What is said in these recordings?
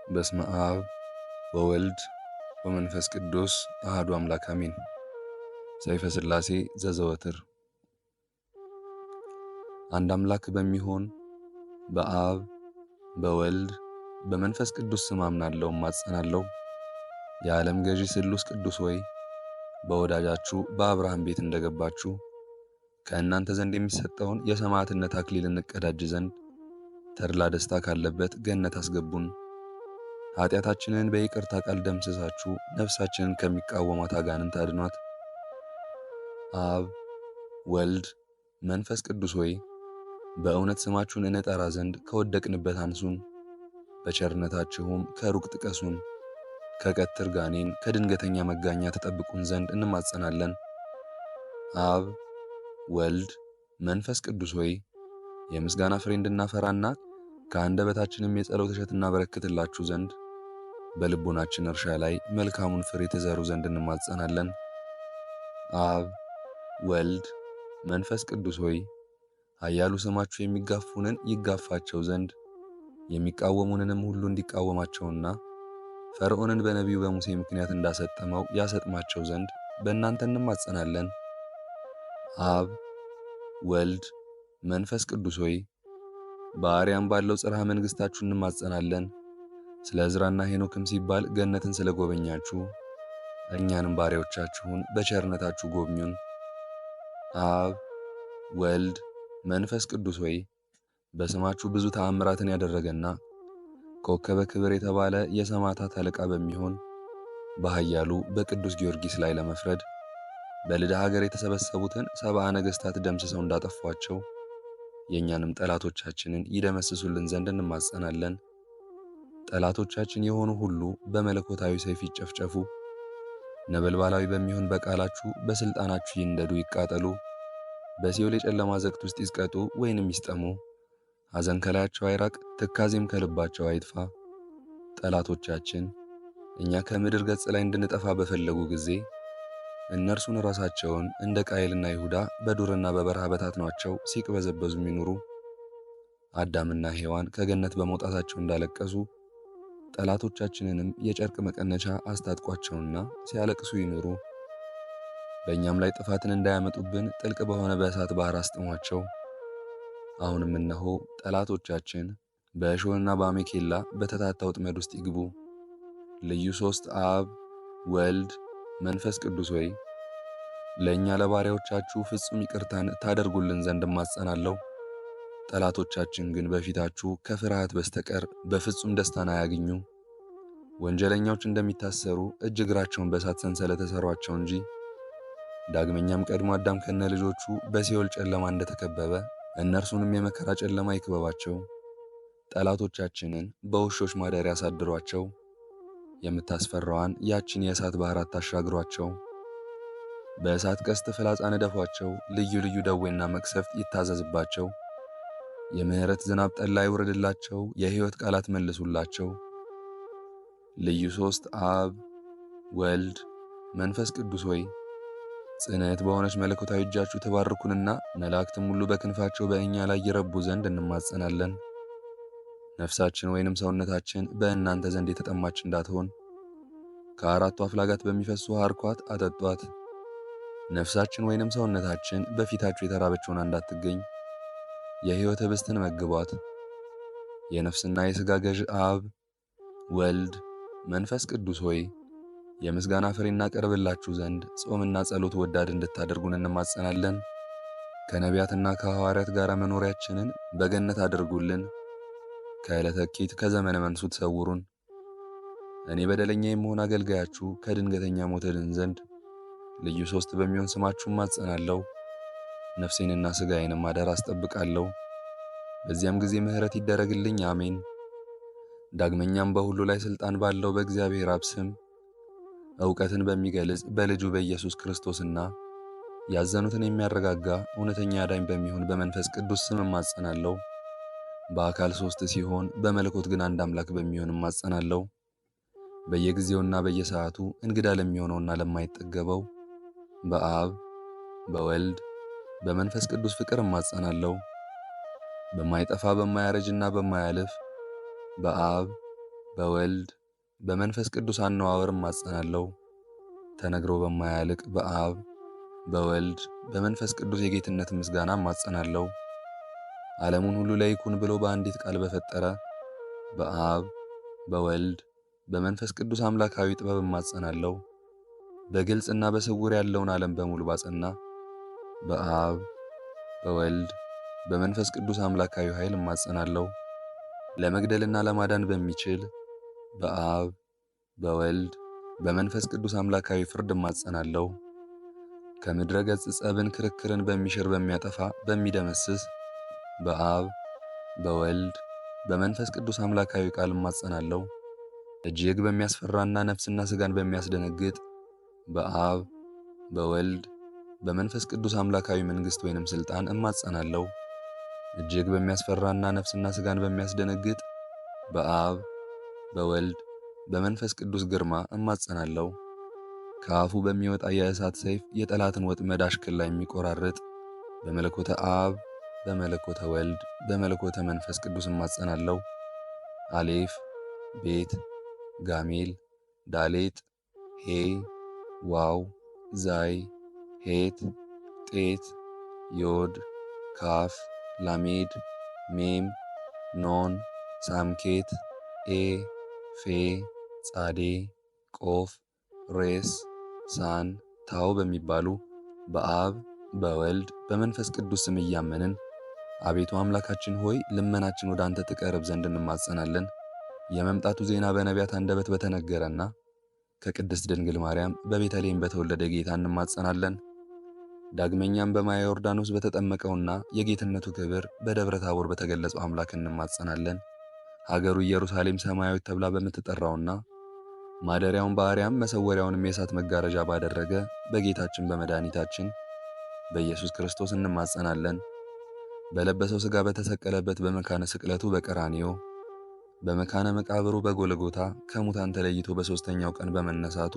በስመ አብ ወወልድ ወመንፈስ ቅዱስ አሐዱ አምላክ አሜን። ሰይፈ ሥላሴ ዘዘወትር። አንድ አምላክ በሚሆን በአብ በወልድ በመንፈስ ቅዱስ ስም አምናለሁ እማጸናለሁ። የዓለም ገዢ ስሉስ ቅዱስ ሆይ በወዳጃችሁ በአብርሃም ቤት እንደገባችሁ ከእናንተ ዘንድ የሚሰጠውን የሰማዕትነት አክሊል እንቀዳጅ ዘንድ ተድላ ደስታ ካለበት ገነት አስገቡን። ኃጢአታችንን በይቅርታ ቃል ደምስሳችሁ ነፍሳችንን ከሚቃወሟት አጋንንት አድኗት። አብ ወልድ መንፈስ ቅዱስ ሆይ በእውነት ስማችሁን እንጠራ ዘንድ ከወደቅንበት አንሱን። በቸርነታችሁም ከሩቅ ጥቀሱን። ከቀትር ጋኔን ከድንገተኛ መጋኛ ተጠብቁን ዘንድ እንማጸናለን። አብ ወልድ መንፈስ ቅዱስ ሆይ የምስጋና ፍሬ እንድናፈራና ከአንደበታችንም የጸሎት እሸት እናበረክትላችሁ ዘንድ በልቦናችን እርሻ ላይ መልካሙን ፍሬ ትዘሩ ዘንድ እንማጸናለን። አብ ወልድ መንፈስ ቅዱስ ሆይ ኃያሉ ስማችሁ የሚጋፉንን ይጋፋቸው ዘንድ የሚቃወሙንንም ሁሉ እንዲቃወማቸውና ፈርዖንን በነቢዩ በሙሴ ምክንያት እንዳሰጠመው ያሰጥማቸው ዘንድ በእናንተ እንማጸናለን። አብ ወልድ መንፈስ ቅዱስ ሆይ በአርያም ባለው ጽርሐ መንግሥታችሁ እንማጸናለን። ስለ ዕዝራና ሄኖክም ሲባል ገነትን ስለጎበኛችሁ እኛንም ባሪያዎቻችሁን በቸርነታችሁ ጎብኙን። አብ ወልድ መንፈስ ቅዱስ ሆይ በስማችሁ ብዙ ተአምራትን ያደረገና ኮከበ ክብር የተባለ የሰማዕታት አለቃ በሚሆን በኃያሉ በቅዱስ ጊዮርጊስ ላይ ለመፍረድ በልዳ ሀገር የተሰበሰቡትን 70 ነገሥታት ደምስሰው እንዳጠፏቸው የእኛንም ጠላቶቻችንን ይደመስሱልን ዘንድ እንማጸናለን። ጠላቶቻችን የሆኑ ሁሉ በመለኮታዊ ሰይፍ ይጨፍጨፉ። ነበልባላዊ በሚሆን በቃላችሁ በሥልጣናችሁ ይንደዱ ይቃጠሉ። በሲኦል የጨለማ ዘቅት ውስጥ ይዝቀጡ ወይንም ይስጠሙ። ሐዘን ከላያቸው አይራቅ፣ ትካዜም ከልባቸው አይጥፋ። ጠላቶቻችን እኛ ከምድር ገጽ ላይ እንድንጠፋ በፈለጉ ጊዜ እነርሱን ራሳቸውን እንደ ቃየልና ይሁዳ በዱርና በበረሃ በታትኗቸው ሲቅበዘበዙ የሚኖሩ አዳምና ሔዋን ከገነት በመውጣታቸው እንዳለቀሱ ጠላቶቻችንንም የጨርቅ መቀነቻ አስታጥቋቸውና ሲያለቅሱ ይኑሩ። በእኛም ላይ ጥፋትን እንዳያመጡብን ጥልቅ በሆነ በእሳት ባህር አስጥሟቸው። አሁንም እነሆ ጠላቶቻችን በእሾህና በአሜኬላ በተታታ ወጥመድ ውስጥ ይግቡ። ልዩ ሦስት አብ ወልድ መንፈስ ቅዱስ ሆይ ለእኛ ለባሪያዎቻችሁ ፍጹም ይቅርታን ታደርጉልን ዘንድ እማጸናለሁ። ጠላቶቻችን ግን በፊታችሁ ከፍርሃት በስተቀር በፍጹም ደስታን አያግኙ። ወንጀለኛዎች እንደሚታሰሩ እጅ እግራቸውን በእሳት ሰንሰለት ተሰሯቸው እንጂ። ዳግመኛም ቀድሞ አዳም ከነ ልጆቹ በሲኦል ጨለማ እንደተከበበ እነርሱንም የመከራ ጨለማ ይክበባቸው። ጠላቶቻችንን በውሾች ማደሪያ ያሳድሯቸው። የምታስፈራዋን ያችን የእሳት ባህር አታሻግሯቸው። በእሳት ቀስት ፍላጻ ነደፏቸው። ልዩ ልዩ ደዌና መቅሰፍት ይታዘዝባቸው። የምሕረት ዝናብ ጠላ ይውረድላቸው። የሕይወት ቃላት መልሱላቸው። ልዩ ሦስት አብ ወልድ መንፈስ ቅዱስ ሆይ ጽንዕት በሆነች መለኮታዊ እጃችሁ ተባርኩንና መላእክትም ሁሉ በክንፋቸው በእኛ ላይ ይረቡ ዘንድ እንማጸናለን። ነፍሳችን ወይንም ሰውነታችን በእናንተ ዘንድ የተጠማች እንዳትሆን ከአራቱ አፍላጋት በሚፈሱ ውሃ አርኳት አጠጧት። ነፍሳችን ወይንም ሰውነታችን በፊታችሁ የተራበች ሆና እንዳትገኝ የሕይወት ኅብስትን መግቧት። የነፍስና የሥጋ ገዥ አብ ወልድ መንፈስ ቅዱስ ሆይ የምስጋና ፍሬ እናቀርብላችሁ ዘንድ ጾምና ጸሎት ወዳድ እንድታደርጉን እንማጸናለን። ከነቢያትና ከሐዋርያት ጋር መኖሪያችንን በገነት አድርጉልን። ከዕለተ ኪት ከዘመነ መንሱት ሰውሩን። እኔ በደለኛ የምሆን አገልጋያችሁ ከድንገተኛ ሞት እድን ዘንድ ልዩ ሦስት በሚሆን ስማችሁ እማጸናለሁ። ነፍሴንና ሥጋዬንም አደራ አስጠብቃለሁ። በዚያም ጊዜ ምሕረት ይደረግልኝ። አሜን። ዳግመኛም በሁሉ ላይ ሥልጣን ባለው በእግዚአብሔር አብ ስም ዕውቀትን በሚገልጽ በልጁ በኢየሱስ ክርስቶስና ያዘኑትን የሚያረጋጋ እውነተኛ አዳኝ በሚሆን በመንፈስ ቅዱስ ስም እማጸናለሁ። በአካል ሦስት ሲሆን በመለኮት ግን አንድ አምላክ በሚሆን እማጸናለሁ። በየጊዜውና በየሰዓቱ እንግዳ ለሚሆነውና ለማይጠገበው በአብ በወልድ በመንፈስ ቅዱስ ፍቅር እማጸናለሁ። በማይጠፋ በማያረጅና በማያልፍ በአብ በወልድ በመንፈስ ቅዱስ አነዋወር እማጸናለሁ። ተነግሮ በማያልቅ በአብ በወልድ በመንፈስ ቅዱስ የጌትነት ምስጋና እማጸናለሁ። ዓለሙን ሁሉ ለይኩን ብሎ በአንዲት ቃል በፈጠረ በአብ በወልድ በመንፈስ ቅዱስ አምላካዊ ጥበብ እማጸናለሁ። በግልጽና በስውር ያለውን ዓለም በሙሉ ባጸና በአብ በወልድ በመንፈስ ቅዱስ አምላካዊ ኃይል እማጸናለሁ። ለመግደልና ለማዳን በሚችል በአብ በወልድ በመንፈስ ቅዱስ አምላካዊ ፍርድ እማጸናለሁ። ከምድረ ገጽ ጸብን፣ ክርክርን በሚሽር በሚያጠፋ በሚደመስስ በአብ በወልድ በመንፈስ ቅዱስ አምላካዊ ቃል እማጸናለሁ። እጅግ በሚያስፈራና ነፍስና ሥጋን በሚያስደነግጥ በአብ በወልድ በመንፈስ ቅዱስ አምላካዊ መንግሥት ወይንም ሥልጣን እማጸናለሁ። እጅግ በሚያስፈራና ነፍስና ሥጋን በሚያስደነግጥ በአብ በወልድ በመንፈስ ቅዱስ ግርማ እማጸናለሁ። ከአፉ በሚወጣ የእሳት ሰይፍ የጠላትን ወጥመድ አሽክላ የሚቆራርጥ በመለኮተ አብ በመለኮተ ወልድ በመለኮተ መንፈስ ቅዱስ እማጸናለሁ። አሌፍ ቤት ጋሜል ዳሌጥ ሄ ዋው ዛይ ሄት ጤት ዮድ ካፍ ላሜድ ሜም ኖን ሳምኬት ኤ ፌ ጻዴ ቆፍ ሬስ ሳን ታው በሚባሉ በአብ በወልድ በመንፈስ ቅዱስ ስም እያመንን አቤቱ አምላካችን ሆይ ልመናችን ወደ አንተ ትቀርብ ዘንድ እንማጸናለን። የመምጣቱ ዜና በነቢያት አንደበት በተነገረና ከቅድስት ድንግል ማርያም በቤተልሔም በተወለደ ጌታ እንማጸናለን። ዳግመኛም በማየ ዮርዳኖስ በተጠመቀውና የጌትነቱ ክብር በደብረ ታቦር በተገለጸው አምላክ እንማጸናለን። ሀገሩ ኢየሩሳሌም ሰማያዊት ተብላ በምትጠራውና ማደሪያውን በአርያም መሰወሪያውንም የእሳት መጋረጃ ባደረገ በጌታችን በመድኃኒታችን በኢየሱስ ክርስቶስ እንማጸናለን። በለበሰው ሥጋ በተሰቀለበት በመካነ ስቅለቱ በቀራንዮ በመካነ መቃብሩ በጎልጎታ ከሙታን ተለይቶ በሦስተኛው ቀን በመነሳቱ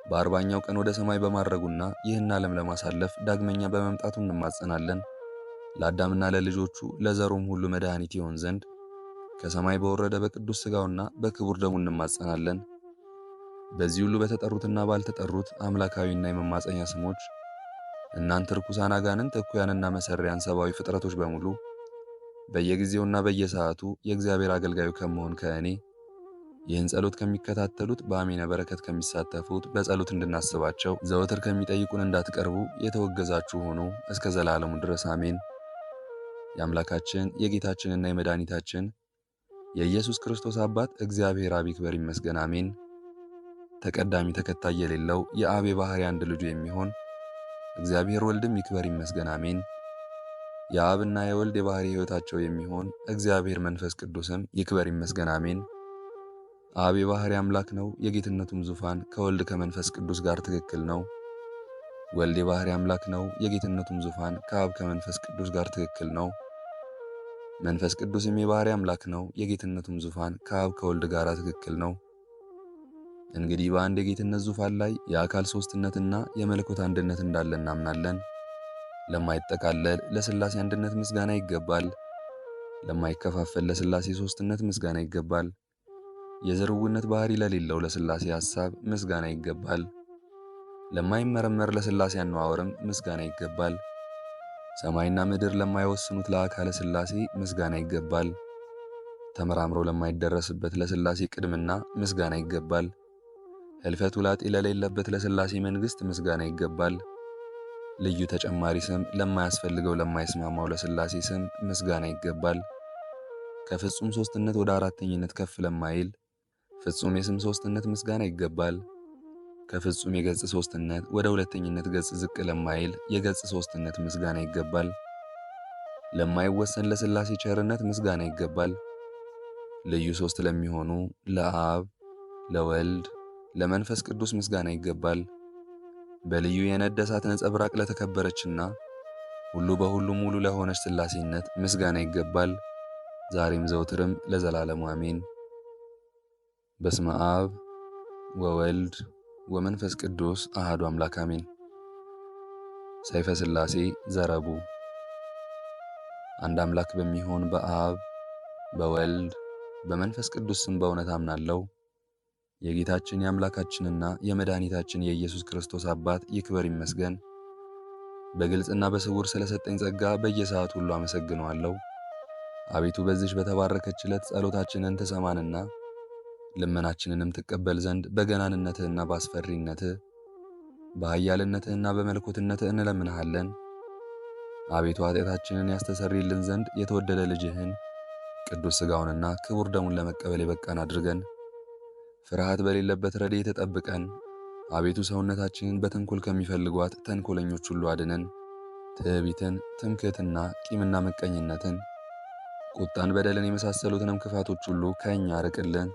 በአርባኛው ቀን ወደ ሰማይ በማረጉና ይህን ዓለም ለማሳለፍ ዳግመኛ በመምጣቱ እንማጸናለን። ለአዳምና ለልጆቹ ለዘሩም ሁሉ መድኃኒት ይሆን ዘንድ ከሰማይ በወረደ በቅዱስ ሥጋውና በክቡር ደሙ እንማጸናለን። በዚህ ሁሉ በተጠሩትና ባልተጠሩት አምላካዊና የመማፀኛ ስሞች እናንተ ርኩሳን አጋንንት፣ እኩያንና መሰሪያን ሰብአዊ ፍጥረቶች በሙሉ በየጊዜውና በየሰዓቱ የእግዚአብሔር አገልጋዩ ከመሆን ከእኔ ይህን ጸሎት ከሚከታተሉት በአሜነ በረከት ከሚሳተፉት በጸሎት እንድናስባቸው ዘወትር ከሚጠይቁን እንዳትቀርቡ የተወገዛችሁ ሆኖ እስከ ዘላለሙ ድረስ አሜን። የአምላካችን የጌታችንና የመድኃኒታችን የኢየሱስ ክርስቶስ አባት እግዚአብሔር አብ ይክበር ይመስገን አሜን። ተቀዳሚ ተከታይ የሌለው የአብ የባሕርይ አንድ ልጁ የሚሆን እግዚአብሔር ወልድም ይክበር ይመስገን አሜን። የአብና የወልድ የባሕርይ ሕይወታቸው የሚሆን እግዚአብሔር መንፈስ ቅዱስም ይክበር ይመስገን አሜን። አብ የባሕርይ አምላክ ነው፣ የጌትነቱም ዙፋን ከወልድ ከመንፈስ ቅዱስ ጋር ትክክል ነው። ወልድ የባሕርይ አምላክ ነው፣ የጌትነቱም ዙፋን ከአብ ከመንፈስ ቅዱስ ጋር ትክክል ነው። መንፈስ ቅዱስም የባሕርይ አምላክ ነው፣ የጌትነቱም ዙፋን ከአብ ከወልድ ጋር ትክክል ነው። እንግዲህ በአንድ የጌትነት ዙፋን ላይ የአካል ሦስትነትና የመለኮት አንድነት እንዳለ እናምናለን። ለማይጠቃለል ለሥላሴ አንድነት ምስጋና ይገባል። ለማይከፋፈል ለሥላሴ ሦስትነት ምስጋና ይገባል። የዝርውነት ባሕርይ ለሌለው ለሥላሴ ሐሳብ ምስጋና ይገባል። ለማይመረመር ለሥላሴ አነዋወርም ምስጋና ይገባል። ሰማይና ምድር ለማይወስኑት ለአካለ ሥላሴ ምስጋና ይገባል። ተመራምሮ ለማይደረስበት ለሥላሴ ቅድምና ምስጋና ይገባል። ሕልፈት ውላጤ ለሌለበት ለሥላሴ መንግሥት ምስጋና ይገባል። ልዩ ተጨማሪ ስም ለማያስፈልገው ለማይስማማው ለሥላሴ ስም ምስጋና ይገባል። ከፍጹም ሦስትነት ወደ አራተኝነት ከፍ ለማይል ፍጹም የስም ሦስትነት ምስጋና ይገባል። ከፍጹም የገጽ ሦስትነት ወደ ሁለተኝነት ገጽ ዝቅ ለማይል የገጽ ሦስትነት ምስጋና ይገባል። ለማይወሰን ለሥላሴ ቸርነት ምስጋና ይገባል። ልዩ ሦስት ለሚሆኑ ለአብ ለወልድ ለመንፈስ ቅዱስ ምስጋና ይገባል። በልዩ የነደ እሳት ነጸብራቅ ለተከበረችና ሁሉ በሁሉ ሙሉ ለሆነች ሥላሴነት ምስጋና ይገባል፣ ዛሬም ዘውትርም ለዘላለሙ አሜን። በስመ አብ ወወልድ ወመንፈስ ቅዱስ አሐዱ አምላክ አሜን። ሰይፈ ሥላሴ ዘረቡ። አንድ አምላክ በሚሆን በአብ በወልድ በመንፈስ ቅዱስ ስም በእውነት አምናለሁ። የጌታችን የአምላካችንና የመድኃኒታችን የኢየሱስ ክርስቶስ አባት ይክበር ይመስገን። በግልጽና በስውር ስለሰጠኝ ጸጋ በየሰዓቱ ሁሉ አመሰግነዋለሁ። አቤቱ በዚች በተባረከች ዕለት ጸሎታችንን ትሰማንና ልመናችንንም ትቀበል ዘንድ በገናንነትህና በአስፈሪነትህ በኃያልነትህና በመለኮትነትህ እንለምንሃለን። አቤቱ ኃጢአታችንን ያስተሰርይልን ዘንድ የተወደደ ልጅህን ቅዱስ ሥጋውንና ክቡር ደሙን ለመቀበል የበቃን አድርገን። ፍርሃት በሌለበት ረድኤትህ ተጠብቀን። አቤቱ ሰውነታችንን በተንኮል ከሚፈልጓት ተንኮለኞች ሁሉ አድነን። ትዕቢትን፣ ትምክህትና ቂምና ምቀኝነትን፣ ቁጣን፣ በደልን የመሳሰሉትንም ክፋቶች ሁሉ ከእኛ አርቅልን።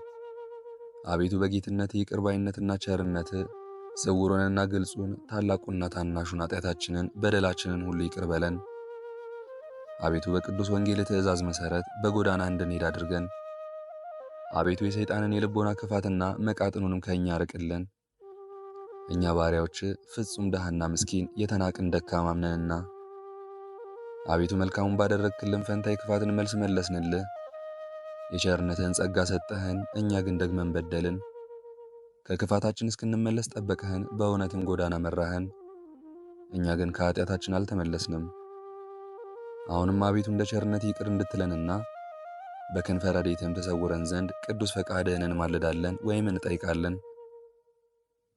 አቤቱ በጌትነትህ ይቅር ባይነትና ቸርነትህ ስውሩንና ግልጹን ታላቁና ታናሹን ኃጢአታችንን በደላችንን ሁሉ ይቅር በለን። አቤቱ በቅዱስ ወንጌል ትእዛዝ መሠረት በጎዳና እንድንሄድ አድርገን። አቤቱ የሰይጣንን የልቦና ክፋትና መቃጥኑንም ከእኛ አርቅልን። እኛ ባሪያዎች ፍጹም ድሃና ምስኪን የተናቅን ደካማም ነንና፣ አቤቱ መልካሙን ባደረግክልን ፈንታ የክፋትን መልስ መለስንልህ። የቸርነትህን ጸጋ ሰጠህን፣ እኛ ግን ደግመን በደልን። ከክፋታችን እስክንመለስ ጠበቅህን፣ በእውነትም ጎዳና መራህን። እኛ ግን ከኃጢአታችን አልተመለስንም። አሁንም አቤቱ እንደ ቸርነት ይቅር እንድትለንና በክንፈ ረድኤትህም ተሰውረን ዘንድ ቅዱስ ፈቃድህን እንማልዳለን ወይም እንጠይቃለን።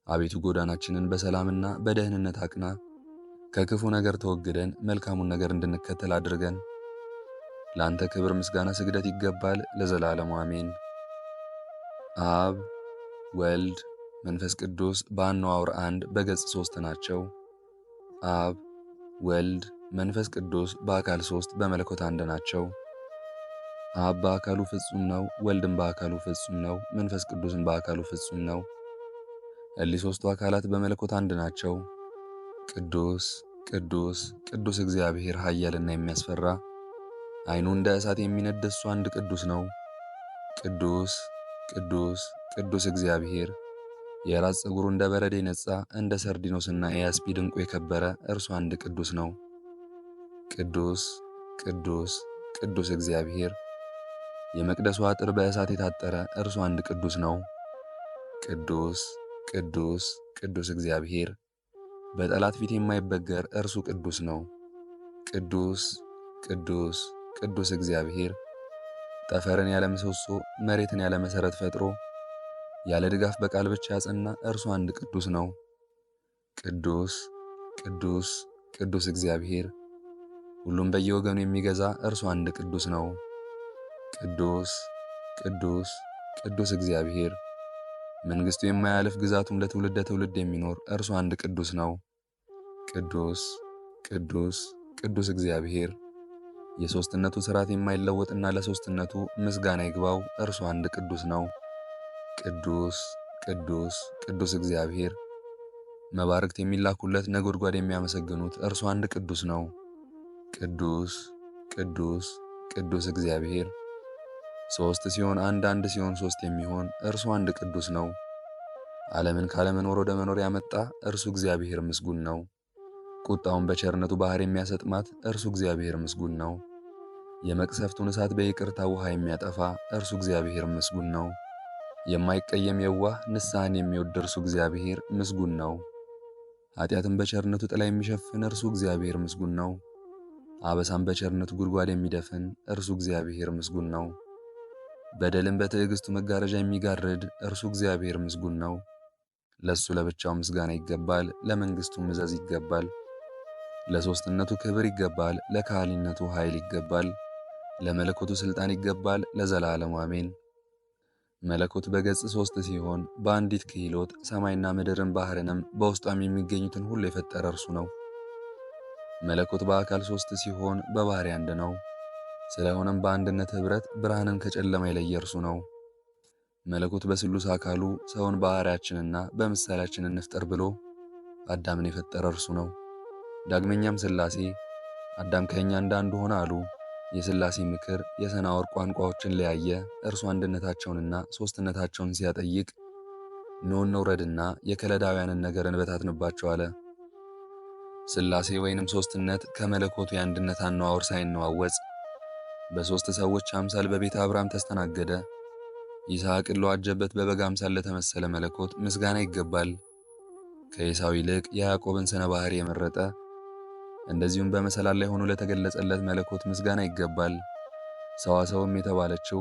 አቤቱ ጎዳናችንን በሰላምና በደህንነት አቅና። ከክፉ ነገር ተወግደን መልካሙን ነገር እንድንከተል አድርገን። ለአንተ ክብር፣ ምስጋና፣ ስግደት ይገባል ለዘላለሙ አሜን። አብ ወልድ መንፈስ ቅዱስ በአነዋወር አንድ በገጽ 3 ናቸው። አብ ወልድ መንፈስ ቅዱስ በአካል 3 በመለኮት አንድ ናቸው። አብ በአካሉ ፍጹም ነው፣ ወልድም በአካሉ ፍጹም ነው፣ መንፈስ ቅዱስም በአካሉ ፍጹም ነው። እሊህ ሦስቱ አካላት በመለኮት አንድ ናቸው። ቅዱስ ቅዱስ ቅዱስ እግዚአብሔር ኃያልና የሚያስፈራ፣ ዓይኑ እንደ እሳት የሚነድ እሱ አንድ ቅዱስ ነው። ቅዱስ ቅዱስ ቅዱስ እግዚአብሔር የራስ ፀጉሩ እንደ በረድ የነጻ እንደ ሰርዲኖስና ኤያስጲድ ዕንቁ የከበረ እርሱ አንድ ቅዱስ ነው። ቅዱስ ቅዱስ ቅዱስ እግዚአብሔር የመቅደሱ አጥር በእሳት የታጠረ እርሱ አንድ ቅዱስ ነው። ቅዱስ ቅዱስ ቅዱስ እግዚአብሔር በጠላት ፊት የማይበገር እርሱ ቅዱስ ነው። ቅዱስ ቅዱስ ቅዱስ እግዚአብሔር ጠፈርን ያለ ምሰሶ መሬትን ያለ መሠረት ፈጥሮ ያለ ድጋፍ በቃል ብቻ ያጸና እርሱ አንድ ቅዱስ ነው። ቅዱስ ቅዱስ ቅዱስ እግዚአብሔር ሁሉም በየወገኑ የሚገዛ እርሱ አንድ ቅዱስ ነው። ቅዱስ ቅዱስ ቅዱስ እግዚአብሔር መንግሥቱ የማያልፍ ግዛቱም ለትውልደ ትውልድ የሚኖር እርሱ አንድ ቅዱስ ነው። ቅዱስ ቅዱስ ቅዱስ እግዚአብሔር የሦስትነቱ ሥርዓት የማይለወጥና ለሦስትነቱ ምስጋና ይግባው እርሱ አንድ ቅዱስ ነው። ቅዱስ ቅዱስ ቅዱስ እግዚአብሔር መባርክት የሚላኩለት ነጎድጓድ የሚያመሰግኑት እርሱ አንድ ቅዱስ ነው። ቅዱስ ቅዱስ ቅዱስ እግዚአብሔር ሦስት ሲሆን አንድ፣ አንድ ሲሆን ሦስት የሚሆን እርሱ አንድ ቅዱስ ነው። ዓለምን ካለመኖር ወደ መኖር ያመጣ እርሱ እግዚአብሔር ምስጉን ነው። ቁጣውን በቸርነቱ ባሕር የሚያሰጥማት እርሱ እግዚአብሔር ምስጉን ነው። የመቅሰፍቱን እሳት በይቅርታ ውሃ የሚያጠፋ እርሱ እግዚአብሔር ምስጉን ነው። የማይቀየም የዋህ ንስሐን የሚወድ እርሱ እግዚአብሔር ምስጉን ነው። ኃጢአትን በቸርነቱ ጥላ የሚሸፍን እርሱ እግዚአብሔር ምስጉን ነው። አበሳን በቸርነቱ ጉድጓድ የሚደፍን እርሱ እግዚአብሔር ምስጉን ነው። በደልን በትዕግሥቱ መጋረጃ የሚጋርድ እርሱ እግዚአብሔር ምስጉን ነው። ለእሱ ለብቻው ምስጋና ይገባል፣ ለመንግሥቱ ምዘዝ ይገባል። ለሦስትነቱ ክብር ይገባል፣ ለካህሊነቱ ኃይል ይገባል፣ ለመለኮቱ ሥልጣን ይገባል ለዘላለሙ አሜን። መለኮት በገጽ 3 ሲሆን በአንዲት ክህሎት ሰማይና ምድርን ባሕርንም በውስጧም የሚገኙትን ሁሉ የፈጠረ እርሱ ነው። መለኮት በአካል 3 ሲሆን በባሕርይ አንድ ነው። ስለሆነም በአንድነት ኅብረት ብርሃንን ከጨለማ የለየ እርሱ ነው። መለኮት በስሉስ አካሉ ሰውን በአርአያችንና በምሳሌያችን እንፍጠር ብሎ አዳምን የፈጠረ እርሱ ነው። ዳግመኛም ሥላሴ አዳም ከእኛ እንዳንዱ ሆነ አሉ። የሥላሴ ምክር የሰናዖር ቋንቋዎችን ለያየ። እርሱ አንድነታቸውንና ሦስትነታቸውን ሲያጠይቅ ኑ እንውረድና የከለዳውያንን ነገር እንበታትንባቸው አለ። ሥላሴ ወይንም ሦስትነት ከመለኮቱ የአንድነት አነዋወር ሳይነዋወጽ በሦስት ሰዎች አምሳል በቤተ አብርሃም ተስተናገደ። ይስሐቅን ለዋጀበት በበግ አምሳል ለተመሰለ መለኮት ምስጋና ይገባል። ከዔሳው ይልቅ የያዕቆብን ስነ ባህሪ የመረጠ እንደዚሁም በመሰላል ላይ ሆኖ ለተገለጸለት መለኮት ምስጋና ይገባል። ሰዋሰውም የተባለችው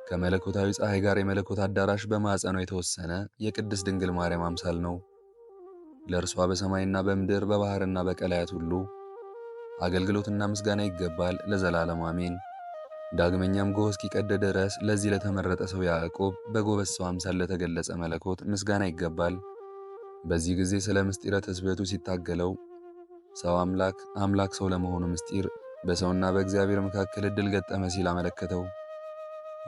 ከመለኮታዊ ፀሐይ ጋር የመለኮት አዳራሽ በማዕፀኗ የተወሰነ የቅድስት ድንግል ማርያም አምሳል ነው። ለእርሷ በሰማይና በምድር በባህርና በቀላያት ሁሉ አገልግሎትና ምስጋና ይገባል ለዘላለም አሜን። ዳግመኛም ጎህ እስኪቀድ ድረስ ለዚህ ለተመረጠ ሰው ያዕቆብ በጎበዝ ሰው አምሳል ለተገለጸ መለኮት ምስጋና ይገባል። በዚህ ጊዜ ስለ ምስጢረ ትስብእቱ ሲታገለው ሰው አምላክ ሰው ለመሆኑ ምስጢር በሰውና በእግዚአብሔር መካከል ዕድል ገጠመ ሲል አመለከተው።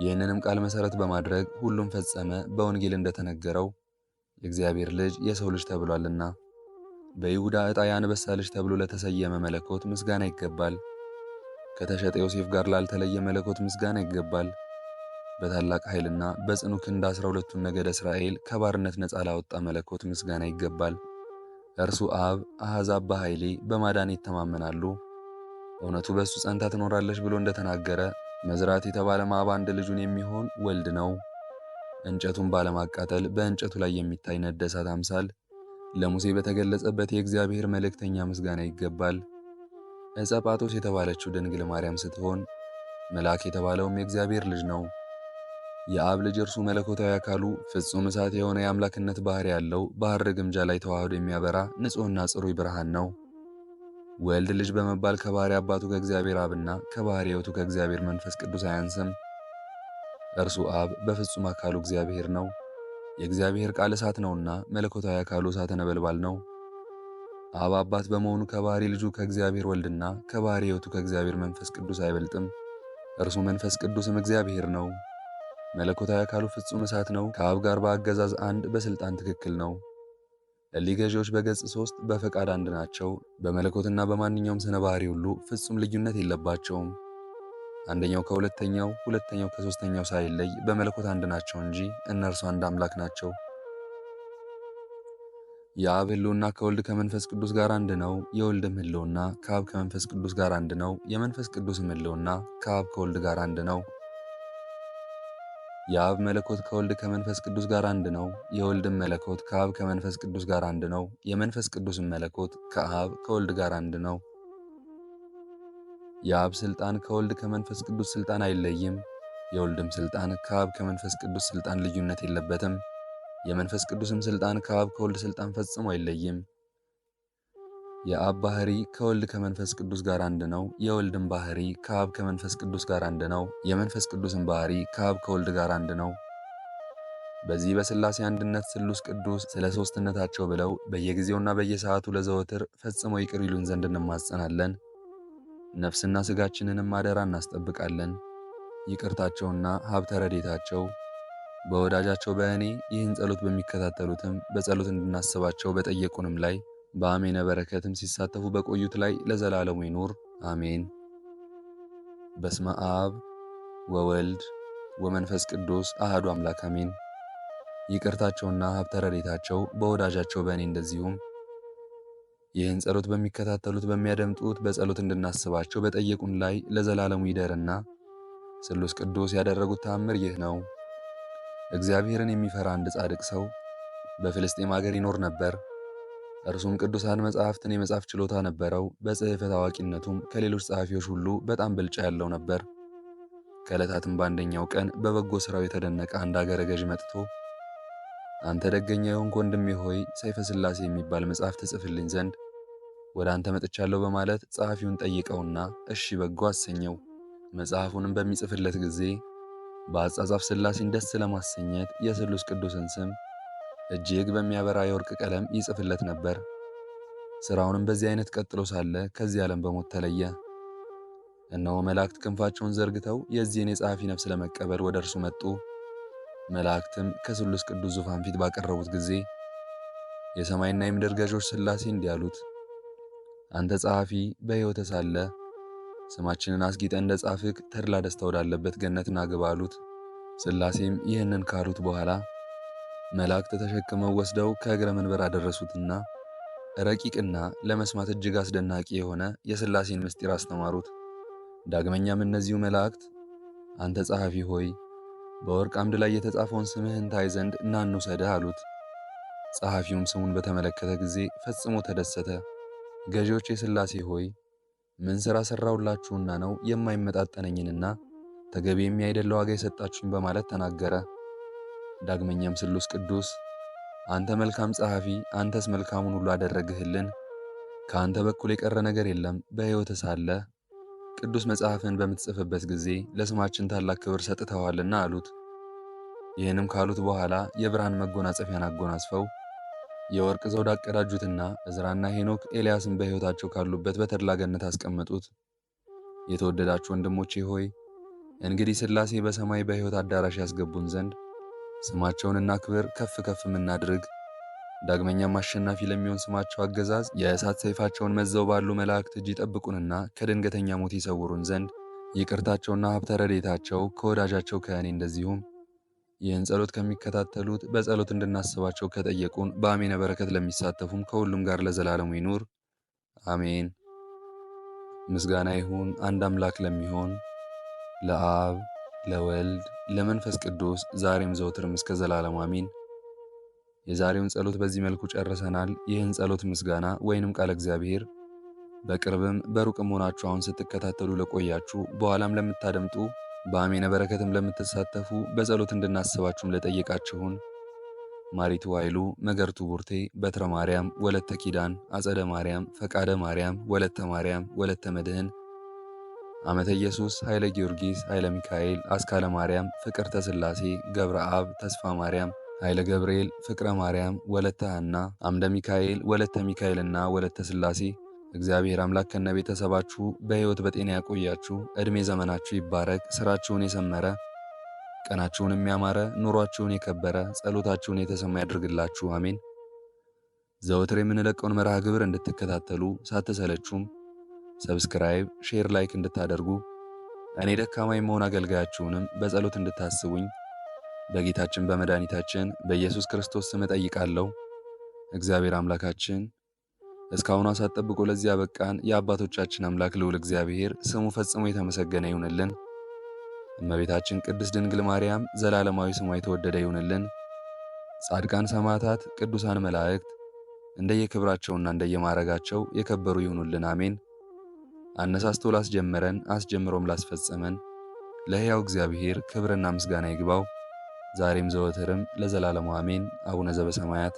ይህንንም ቃል መሠረት በማድረግ ሁሉም ፈጸመ በወንጌል እንደተነገረው የእግዚአብሔር ልጅ የሰው ልጅ ተብሏልና። በይሁዳ ዕጣ የአንበሳ ልጅ ተብሎ ለተሰየመ መለኮት ምስጋና ይገባል። ከተሸጠ ዮሴፍ ጋር ላልተለየ መለኮት ምስጋና ይገባል። በታላቅ ኃይልና በጽኑ ክንድ 12ቱን ነገደ እስራኤል ከባርነት ነፃ ላወጣ መለኮት ምስጋና ይገባል። እርሱ አብ አሕዛብ በኃይሌ በማዳን ይተማመናሉ፣ እውነቱ በእሱ ጸንታ ትኖራለች ብሎ እንደተናገረ መዝራት የተባለ አብ አንድ ልጁን የሚሆን ወልድ ነው። እንጨቱን ባለማቃጠል በእንጨቱ ላይ የሚታይ ነደ እሳት አምሳል ለሙሴ በተገለጸበት የእግዚአብሔር መልእክተኛ ምስጋና ይገባል። ዕፀ ጳጦስ የተባለችው ድንግል ማርያም ስትሆን መልአክ የተባለውም የእግዚአብሔር ልጅ ነው። የአብ ልጅ እርሱ መለኮታዊ አካሉ ፍጹም እሳት የሆነ የአምላክነት ባህሪ ያለው በሐር ግምጃ ላይ ተዋህዶ የሚያበራ ንጹሕና ጽሩይ ብርሃን ነው። ወልድ ልጅ በመባል ከባሕሪ አባቱ ከእግዚአብሔር አብና ከባሕሪ ሕይወቱ ከእግዚአብሔር መንፈስ ቅዱስ አያንስም። እርሱ አብ በፍጹም አካሉ እግዚአብሔር ነው። የእግዚአብሔር ቃል እሳት ነውና መለኮታዊ አካሉ እሳተ ነበልባል ነው። አብ አባት በመሆኑ ከባሕሪ ልጁ ከእግዚአብሔር ወልድና ከባሕሪ ሕይወቱ ከእግዚአብሔር መንፈስ ቅዱስ አይበልጥም። እርሱ መንፈስ ቅዱስም እግዚአብሔር ነው። መለኮታዊ አካሉ ፍጹም እሳት ነው። ከአብ ጋር በአገዛዝ አንድ፣ በሥልጣን ትክክል ነው። እሊህ ገዢዎች በገጽ 3 በፈቃድ አንድ ናቸው። በመለኮትና በማንኛውም ስነ ባህሪ ሁሉ ፍጹም ልዩነት የለባቸውም። አንደኛው ከሁለተኛው፣ ሁለተኛው ከሦስተኛው ሳይለይ በመለኮት አንድ ናቸው እንጂ እነርሱ አንድ አምላክ ናቸው። የአብ ሕልውና ከወልድ ከመንፈስ ቅዱስ ጋር አንድ ነው። የወልድም ሕልውና ከአብ ከመንፈስ ቅዱስ ጋር አንድ ነው። የመንፈስ ቅዱስም ሕልውና ከአብ ከወልድ ጋር አንድ ነው። የአብ መለኮት ከወልድ ከመንፈስ ቅዱስ ጋር አንድ ነው። የወልድም መለኮት ከአብ ከመንፈስ ቅዱስ ጋር አንድ ነው። የመንፈስ ቅዱስም መለኮት ከአብ ከወልድ ጋር አንድ ነው። የአብ ሥልጣን ከወልድ ከመንፈስ ቅዱስ ሥልጣን አይለይም። የወልድም ሥልጣን ከአብ ከመንፈስ ቅዱስ ሥልጣን ልዩነት የለበትም። የመንፈስ ቅዱስም ሥልጣን ከአብ ከወልድ ሥልጣን ፈጽሞ አይለይም። የአብ ባህሪ ከወልድ ከመንፈስ ቅዱስ ጋር አንድ ነው። የወልድም ባህሪ ከአብ ከመንፈስ ቅዱስ ጋር አንድ ነው። የመንፈስ ቅዱስም ባህሪ ከአብ ከወልድ ጋር አንድ ነው። በዚህ በሥላሴ አንድነት ስሉስ ቅዱስ ስለ ሦስትነታቸው ብለው በየጊዜውና በየሰዓቱ ለዘወትር ፈጽሞ ይቅር ይሉን ዘንድ እንማጸናለን። ነፍስና ሥጋችንንም አደራ እናስጠብቃለን። ይቅርታቸውና ሀብተ ረድኤታቸው በወዳጃቸው በእኔ ይህን ጸሎት በሚከታተሉትም በጸሎት እንድናስባቸው በጠየቁንም ላይ በአሜነ በረከትም ሲሳተፉ በቆዩት ላይ ለዘላለሙ ይኑር አሜን። በስመ አብ ወወልድ ወመንፈስ ቅዱስ አሐዱ አምላክ አሜን። ይቅርታቸውና ሀብተ ረድኤታቸው በወዳጃቸው በእኔ እንደዚሁም ይህን ጸሎት በሚከታተሉት በሚያደምጡት በጸሎት እንድናስባቸው በጠየቁን ላይ ለዘላለሙ ይደርና ስሉስ ቅዱስ ያደረጉት ተአምር ይህ ነው። እግዚአብሔርን የሚፈራ አንድ ጻድቅ ሰው በፍልስጤም አገር ይኖር ነበር። እርሱም ቅዱሳን መጻሕፍትን የመጻፍ ችሎታ ነበረው። በጽሕፈት አዋቂነቱም ከሌሎች ጸሐፊዎች ሁሉ በጣም ብልጫ ያለው ነበር። ከዕለታትም በአንደኛው ቀን በበጎ ሥራው የተደነቀ አንድ አገረ ገዥ መጥቶ አንተ ደገኛ የሆንክ ወንድሜ ሆይ ሰይፈ ሥላሴ የሚባል መጽሐፍ ትጽፍልኝ ዘንድ ወደ አንተ መጥቻለሁ በማለት ጸሐፊውን ጠይቀውና እሺ በጎ አሰኘው። መጽሐፉንም በሚጽፍለት ጊዜ በአጻጻፍ ሥላሴን ደስ ለማሰኘት የስሉስ ቅዱስን ስም እጅግ በሚያበራ የወርቅ ቀለም ይጽፍለት ነበር። ሥራውንም በዚህ አይነት ቀጥሎ ሳለ ከዚህ ዓለም በሞት ተለየ። እነሆ መላእክት ክንፋቸውን ዘርግተው የዚህን የጸሐፊ ነፍስ ለመቀበል ወደ እርሱ መጡ። መላእክትም ከስሉስ ቅዱስ ዙፋን ፊት ባቀረቡት ጊዜ የሰማይና የምድር ገዦች ሥላሴ እንዲህ አሉት፣ አንተ ጸሐፊ በሕይወተ ሳለ ስማችንን አስጊጠ እንደ ጻፍክ ተድላ ደስታ ወዳለበት ገነትን አግባ አሉት። ሥላሴም ይህንን ካሉት በኋላ መላእክት ተሸክመው ወስደው ከእግረ መንበር አደረሱትና ረቂቅና ለመስማት እጅግ አስደናቂ የሆነ የሥላሴን ምስጢር አስተማሩት። ዳግመኛም እነዚሁ መላእክት አንተ ጸሐፊ ሆይ በወርቅ አምድ ላይ የተጻፈውን ስምህን ታይ ዘንድ ና እንውሰድህ አሉት። ጸሐፊውም ስሙን በተመለከተ ጊዜ ፈጽሞ ተደሰተ። ገዢዎች የሥላሴ ሆይ ምን ሥራ ሠራሁላችሁና ነው የማይመጣጠነኝንና ተገቢ የሚያይደለ ዋጋ የሰጣችሁኝ በማለት ተናገረ። ዳግመኛም ስሉስ ቅዱስ አንተ መልካም ጸሐፊ፣ አንተስ መልካሙን ሁሉ አደረግህልን። ከአንተ በኩል የቀረ ነገር የለም። በሕይወት ሳለ ቅዱስ መጽሐፍን በምትጽፍበት ጊዜ ለስማችን ታላቅ ክብር ሰጥተዋልና አሉት። ይህንም ካሉት በኋላ የብርሃን መጎናጸፊያን አጎናጽፈው የወርቅ ዘውድ አቀዳጁትና ዕዝራና ሄኖክ ኤልያስን በሕይወታቸው ካሉበት በተድላ ገነት አስቀመጡት። የተወደዳችሁ ወንድሞቼ ሆይ እንግዲህ ሥላሴ በሰማይ በሕይወት አዳራሽ ያስገቡን ዘንድ ስማቸውንና ክብር ከፍ ከፍ የምናድርግ፣ ዳግመኛም አሸናፊ ለሚሆን ስማቸው አገዛዝ የእሳት ሰይፋቸውን መዘው ባሉ መላእክት እጅ ይጠብቁንና ከድንገተኛ ሞት ይሰውሩን ዘንድ ይቅርታቸውና ሀብተ ረድኤታቸው ከወዳጃቸው ከእኔ እንደዚሁም ይህን ጸሎት ከሚከታተሉት በጸሎት እንድናስባቸው ከጠየቁን በአሜነ በረከት ለሚሳተፉም ከሁሉም ጋር ለዘላለሙ ይኑር አሜን። ምስጋና ይሁን አንድ አምላክ ለሚሆን ለአብ ለወልድ ለመንፈስ ቅዱስ ዛሬም ዘውትርም እስከ ዘላለሙ አሜን። የዛሬውን ጸሎት በዚህ መልኩ ጨርሰናል። ይህን ጸሎት ምስጋና ወይንም ቃለ እግዚአብሔር በቅርብም በሩቅም ሆናችሁ አሁን ስትከታተሉ ለቆያችሁ በኋላም ለምታደምጡ በአሜነ በረከትም ለምትሳተፉ በጸሎት እንድናስባችሁም ለጠየቃችሁን ማሪቱ ኃይሉ፣ መገርቱ ቡርቴ፣ በትረ ማርያም፣ ወለተ ኪዳን፣ አጸደ ማርያም፣ ፈቃደ ማርያም፣ ወለተ ማርያም፣ ወለተ መድህን፣ አመተ ኢየሱስ፣ ኃይለ ጊዮርጊስ፣ ኃይለ ሚካኤል፣ አስካለ ማርያም፣ ፍቅርተ ሥላሴ፣ ገብረ አብ፣ ተስፋ ማርያም፣ ኃይለ ገብርኤል፣ ፍቅረ ማርያም፣ ወለተ ሐና፣ አምደ ሚካኤል፣ ወለተ ሚካኤልና ወለተ ሥላሴ እግዚአብሔር አምላክ ከነ ቤተሰባችሁ በሕይወት በጤና ያቆያችሁ። ዕድሜ ዘመናችሁ ይባረክ። ሥራችሁን የሰመረ ቀናችሁን የሚያማረ ኑሯችሁን የከበረ ጸሎታችሁን የተሰማ ያድርግላችሁ አሜን። ዘወትር የምንለቀውን መርሃ ግብር እንድትከታተሉ ሳትሰለቹም ሰብስክራይብ፣ ሼር፣ ላይክ እንድታደርጉ እኔ ደካማ የመሆን አገልጋያችሁንም በጸሎት እንድታስቡኝ በጌታችን በመድኃኒታችን በኢየሱስ ክርስቶስ ስም እጠይቃለሁ። እግዚአብሔር አምላካችን እስካሁን ሰዓት ጠብቆ ለዚህ ያበቃን የአባቶቻችን አምላክ ልዑል እግዚአብሔር ስሙ ፈጽሞ የተመሰገነ ይሁንልን። እመቤታችን ቅድስት ድንግል ማርያም ዘላለማዊ ስሟ የተወደደ ይሁንልን። ጻድቃን ሰማዕታት፣ ቅዱሳን መላእክት እንደየክብራቸውና እንደየማዕረጋቸው የከበሩ ይሁኑልን አሜን። አነሳስቶ ላስጀመረን አስጀምሮም ላስፈጸመን ለሕያው እግዚአብሔር ክብርና ምስጋና ይግባው ዛሬም ዘወትርም ለዘላለሙ አሜን። አቡነ ዘበሰማያት